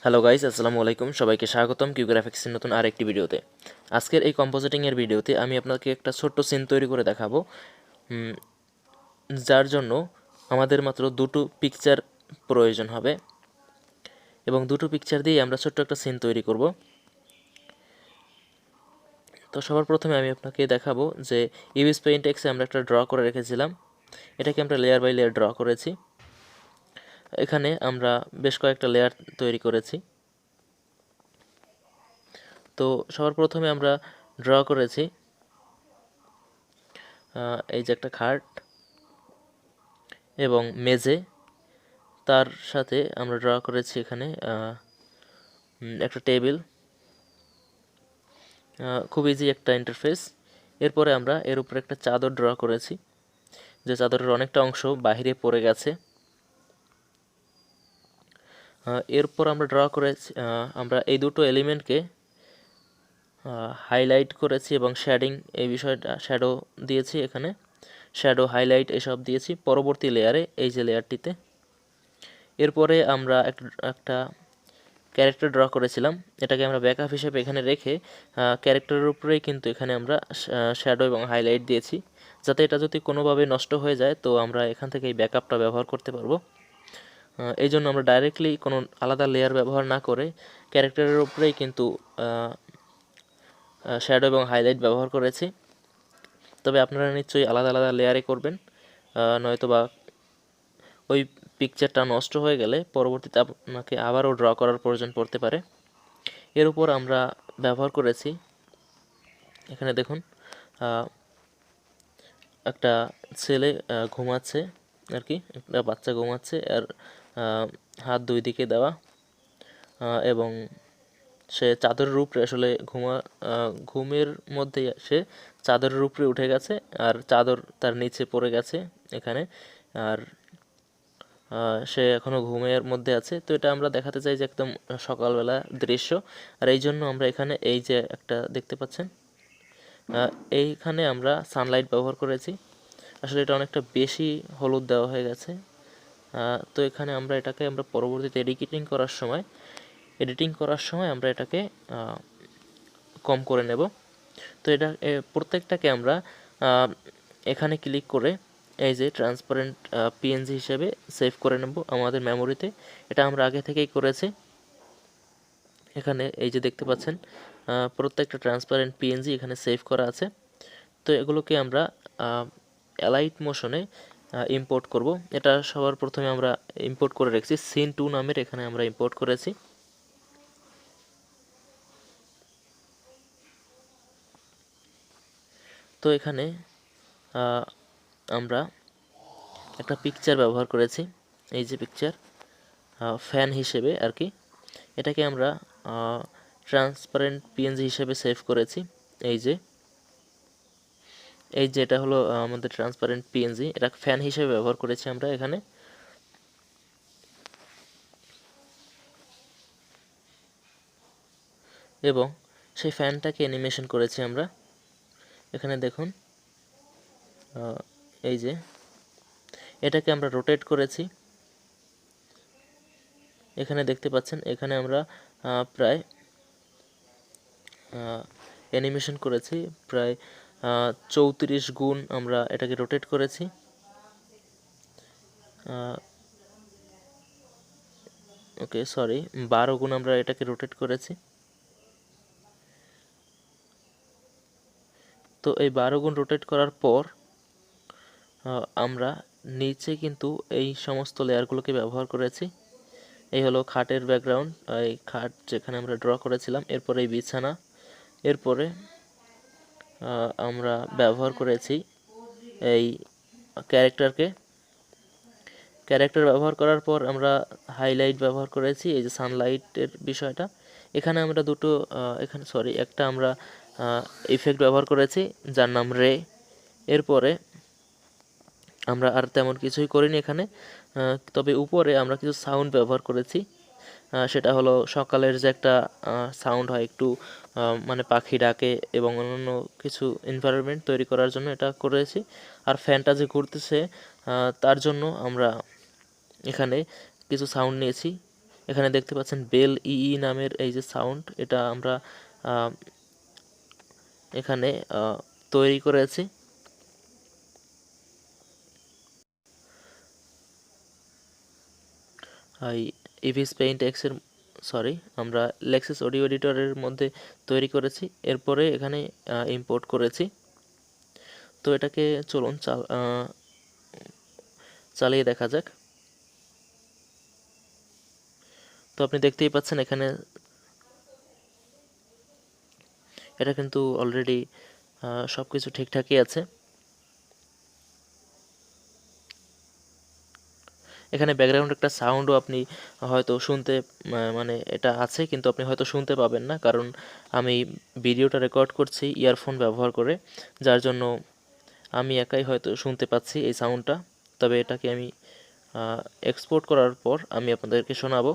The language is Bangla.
হ্যালো গাইস, আসসালামু আলাইকুম। সবাইকে স্বাগতম কিউ গ্রাফিক্সের নতুন আরেকটি ভিডিওতে। আজকের এই কম্পোজিটিংয়ের ভিডিওতে আমি আপনাকে একটা ছোট্ট সিন তৈরি করে দেখাবো, যার জন্য আমাদের মাত্র দুটো পিকচার প্রয়োজন হবে এবং দুটো পিকচার দিয়ে আমরা ছোট্ট একটা সিন তৈরি করব। তো সবার প্রথমে আমি আপনাকে দেখাবো যে ইভিএস পেইন্ট এক্সে আমরা একটা ড্র করে রেখেছিলাম। এটাকে আমরা লেয়ার বাই লেয়ার ড্র করেছি। এখানে আমরা বেশ কয়েকটা লেয়ার তৈরি করেছি। তো সবার প্রথমে আমরা ড্র করেছি এই যে একটা খাট এবং মেঝে, তার সাথে আমরা ড্র করেছি এখানে একটা টেবিল। খুব ইজি একটা ইন্টারফেস। এরপরে আমরা এর উপরে একটা চাদর ড্র করেছি, যে চাদরের অনেকটা অংশ বাইরে পড়ে গেছে। এরপর আমরা ড্র করেছি, আমরা এই দুটো এলিমেন্টকে হাইলাইট করেছি এবং শেডিং, এই বিষয়টা শ্যাডো দিয়েছি, এখানে শ্যাডো হাইলাইট এসব দিয়েছি পরবর্তী লেয়ারে, এই যে লেয়ারটিতে। এরপরে আমরা একটা ক্যারেক্টার ড্র করেছিলাম, এটাকে আমরা ব্যাকআপ হিসেবে এখানে রেখে ক্যারেক্টারের উপরেই কিন্তু এখানে আমরা শ্যাডো এবং হাইলাইট দিয়েছি, যাতে এটা যদি কোনোভাবে নষ্ট হয়ে যায় তো আমরা এখান থেকে এই ব্যাকআপটা ব্যবহার করতে পারবো। এই জন্য আমরা ডাইরেক্টলি কোনো আলাদা লেয়ার ব্যবহার না করে ক্যারেক্টারের উপরেই কিন্তু শ্যাডো এবং হাইলাইট ব্যবহার করেছি। তবে আপনারা নিশ্চয়ই আলাদা আলাদা লেয়ারে করবেন, নয়তো বা ওই পিকচারটা নষ্ট হয়ে গেলে পরবর্তীতে আপনাকে আবারও ড্র করার প্রয়োজন পড়তে পারে। এর উপর আমরা ব্যবহার করেছি, এখানে দেখুন, একটা ছেলে ঘুমাচ্ছে আর কি, একটা বাচ্চা ঘুমাচ্ছে, আর হাত দুই দিকে দেওয়া, এবং সে চাদরের উপরে আসলে ঘুমের মধ্যে সে চাদরের উপরে উঠে গেছে আর চাদর তার নিচে পড়ে গেছে এখানে, আর সে এখনও ঘুমের মধ্যে আছে। তো এটা আমরা দেখাতে চাই যে একদম সকালবেলা দৃশ্য, আর এই জন্য আমরা এখানে এই যে একটা দেখতে পাচ্ছেন, এইখানে আমরা সানলাইট ব্যবহার করেছি। আসলে এটা অনেকটা বেশি হলুদ দেওয়া হয়ে গেছে। তো এখানে আমরা এটাকে পরবর্তীতে এডিটিং করার সময় আমরা এটাকে কম করে নেব। তো এটা প্রত্যেকটাকে আমরা এখানে ক্লিক করে এই যে ট্রান্সপারেন্ট পিএনজি হিসেবে সেভ করে নেব আমাদের মেমোরিতে। এটা আমরা আগে থেকেই করেছি। এখানে এই যে দেখতে পাচ্ছেন প্রত্যেকটা ট্রান্সপারেন্ট পিএনজি এখানে সেভ করা আছে। তো এগুলোকে আমরা অ্যালাইট মোশনে ইম্পোর্ট করব। এটা সবার প্রথমে আমরা ইম্পোর্ট করে রেখেছি, সিন 2 নামের এখানে আমরা ইম্পোর্ট করেছি। তো এখানে আমরা একটা পিকচার ব্যবহার করেছি, এই যে পিকচার ফ্যান হিসেবে আর কি। এটাকে আমরা ট্রান্সপারেন্ট পিএনজি হিসেবে সেভ করেছি। এই যে এটা হলো আমাদের ট্রান্সপারেন্ট পিএনজি, এটা ফ্যান হিসেবে ব্যবহার করেছি আমরা এখানে। এবং সেই ফ্যানটাকে অ্যানিমেশন করেছি আমরা, এখানে দেখুন। এই যে এটাকে আমরা রোটেট করেছি, এখানে দেখতে পাচ্ছেন। এখানে আমরা প্রায় অ্যানিমেশন করেছি প্রায় 34 গুণ আমরা এটাকে রোটেট করেছি। ওকে, সরি, 12 গুণ আমরা এটাকে রোটেট করেছি। তো এই 12 গুণ রোটেট করার পর আমরা নিচে কিন্তু এই সমস্ত লেয়ারগুলোকে ব্যবহার করেছি। এই হলো খাটের ব্যাকগ্রাউন্ড, এই খাট যেখানে আমরা ড্র করেছিলাম। এরপরে এই বিছানা, এরপরে আমরা ব্যবহার করেছি এই ক্যারেক্টার ব্যবহার করার পর আমরা হাইলাইট ব্যবহার করেছি, এই যে সানলাইটের বিষয়টা। এখানে আমরা একটা আমরা ইফেক্ট ব্যবহার করেছি যার নাম রে। এরপরে আমরা আর তেমন কিছুই করিনি এখানে, তবে উপরে আমরা কিছু সাউন্ড ব্যবহার করেছি। সেটা হলো সকালের যে একটা সাউন্ড হয় একটু, মানে পাখি ডাকে এবং অন্যান্য কিছু এনভায়রনমেন্ট তৈরি করার জন্য এটা করেছি। আর ফ্যানটা যে ঘুরতেছে তার জন্য আমরা এখানে কিছু সাউন্ড নিয়েছি। এখানে দেখতে পাচ্ছেন বেল ইই নামের এই যে সাউন্ড, এটা আমরা এখানে তৈরি করেছি। ইভিস পেইন্ট এক্সের আমরা লেক্সাস অডিও এডিটরের মধ্যে তৈরি করেছি, এরপরে এখানে ইম্পোর্ট করেছি। তো এটাকে চলুন চালিয়ে দেখা যাক। তো আপনি দেখতেই পাচ্ছেন এখানে এটা কিন্তু অলরেডি সব কিছু ঠিকঠাকই আছে। এখানে ব্যাকগ্রাউন্ড একটা সাউন্ডও আপনি হয়তো শুনতে মানে এটা আছে, কিন্তু আপনি হয়তো শুনতে পাবেন না, কারণ আমি ভিডিওটা রেকর্ড করছি ইয়ারফোন ব্যবহার করে, যার জন্য আমি একাই হয়তো শুনতে পাচ্ছি এই সাউন্ডটা। তবে এটাকে আমি এক্সপোর্ট করার পর আমি আপনাদেরকে শোনাবো।